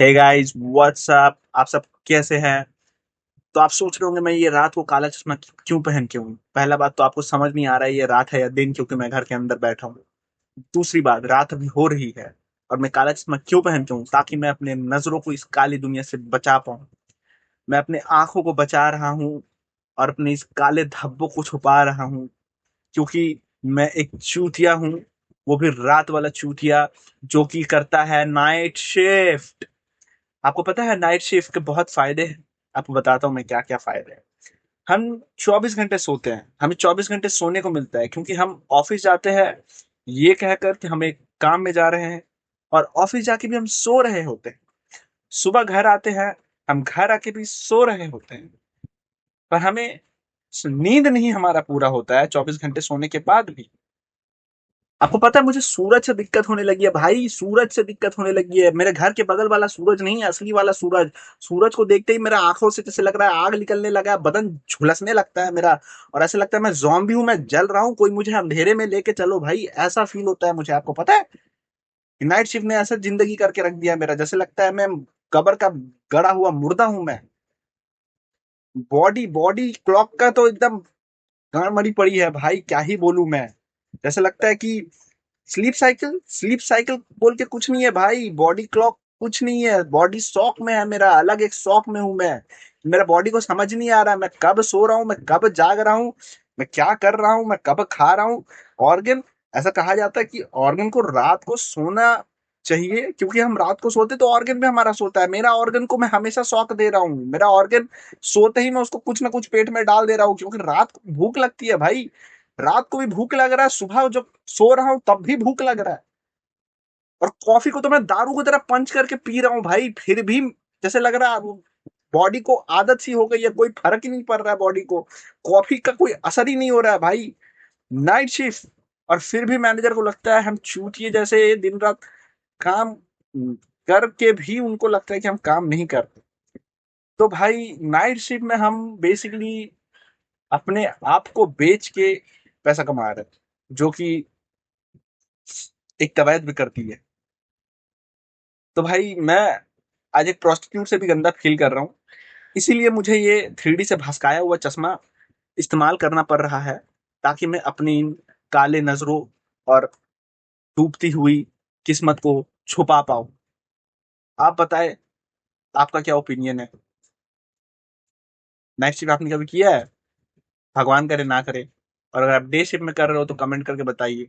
Hey guys what's up. आप सब कैसे हैं? तो आप सोच रहे होंगे मैं ये रात को काला चश्मा क्यों पहन के हूँ। पहला बात तो आपको समझ नहीं आ रहा है ये रात है या दिन, क्योंकि मैं घर के अंदर बैठा हूँ। दूसरी बात, रात अभी हो रही है और मैं काला चश्मा क्यों पहन के हूँ, ताकि मैं अपने नजरों को इस काली दुनिया से बचा पाऊँ। मैं अपने आंखों को बचा रहा हूँ और अपने इस काले धब्बों को छुपा रहा हूँ, क्योंकि मैं एक चूतिया हूँ। वो भी रात वाला चूतिया, जो कि करता है नाइट शिफ्ट। आपको पता है नाइट शिफ्ट के बहुत फायदे हैं। आपको बताता हूँ मैं क्या क्या फायदे हैं। हम 24 घंटे सोते हैं, हमें 24 घंटे सोने को मिलता है, क्योंकि हम ऑफिस जाते हैं ये कहकर कि हम एक काम में जा रहे हैं, और ऑफिस जाके भी हम सो रहे होते हैं। सुबह घर आते हैं, हम घर आके भी सो रहे होते हैं, पर हमें नींद नहीं हमारा पूरा होता है 24 घंटे सोने के बाद भी। आपको पता है मुझे सूरज से दिक्कत होने लगी है भाई, सूरज से दिक्कत होने लगी है। मेरे घर के बगल वाला सूरज नहीं है, असली वाला सूरज। सूरज को देखते ही मेरा आंखों से जैसे लग रहा है आग निकलने लगा है, बदन झुलसने लगता है मेरा। और ऐसे लगता है मैं ज़ॉम्बी हूँ, मैं जल रहा हूँ, कोई मुझे अंधेरे में लेके चलो भाई, ऐसा फील होता है मुझे। आपको पता है नाइट शिफ्ट ने ऐसा जिंदगी करके रख दिया मेरा, जैसे लगता है मैं कब्र का गड़ा हुआ मुर्दा हूं मैं। बॉडी बॉडी क्लॉक का तो एकदम गांड मरी पड़ी है भाई, क्या ही बोलूं मैं। जैसे लगता है कि स्लीप साइकिल बोल के कुछ नहीं है भाई, बॉडी क्लॉक कुछ नहीं है, बॉडी शॉक में है मेरा, अलग एक शॉक में हूं मैं। मेरा बॉडी को समझ नहीं आ रहा मैं कब सो रहा हूँ, मैं कब जाग रहा हूँ, मैं क्या कर रहा हूँ, मैं कब खा रहा हूँ। ऑर्गन, ऐसा कहा जाता है कि ऑर्गन को रात को सोना चाहिए, क्योंकि हम रात को सोते तो ऑर्गन भी हमारा सोता है। मेरा ऑर्गन को मैं हमेशा शौक दे रहा हूँ, मेरा ऑर्गन सोते ही मैं उसको कुछ ना कुछ पेट में डाल दे रहा हूँ, क्योंकि रात को भूख लगती है भाई। रात को भी भूख लग रहा है, सुबह जब सो रहा हूँ तब भी भूख लग रहा है। और कॉफी को तो मैं दारू की तरह पंच करके पी रहा हूँ भाई, फिर भी जैसे लग रहा है बॉडी को आदत सी हो गई है, कोई फर्क ही नहीं पड़ रहा है बॉडी को, कॉफी का कोई असर ही नहीं हो रहा है भाई। नाइट शिफ्ट, और फिर भी मैनेजर को लगता है हम चूतिए जैसे दिन रात काम करके भी उनको लगता है कि हम काम नहीं करते। तो भाई नाइट शिफ्ट में हम बेसिकली अपने आप को बेच के पैसा कमा रहे हैं, जो कि एक कवायद भी करती है। तो भाई मैं आज एक प्रोस्टिट्यूट से भी गंदा फील कर रहा हूँ, इसीलिए मुझे ये 3D से भसकाया हुआ चश्मा इस्तेमाल करना पड़ रहा है, ताकि मैं अपनी इन काले नजरों और डूबती हुई किस्मत को छुपा पाऊं। आप बताएं, आपका क्या ओपिनियन है? नाइट शिफ्ट आपने कभी किया है? भगवान करे ना करे। और अगर आप डे शिफ्ट में कर रहे हो तो कमेंट करके बताइए।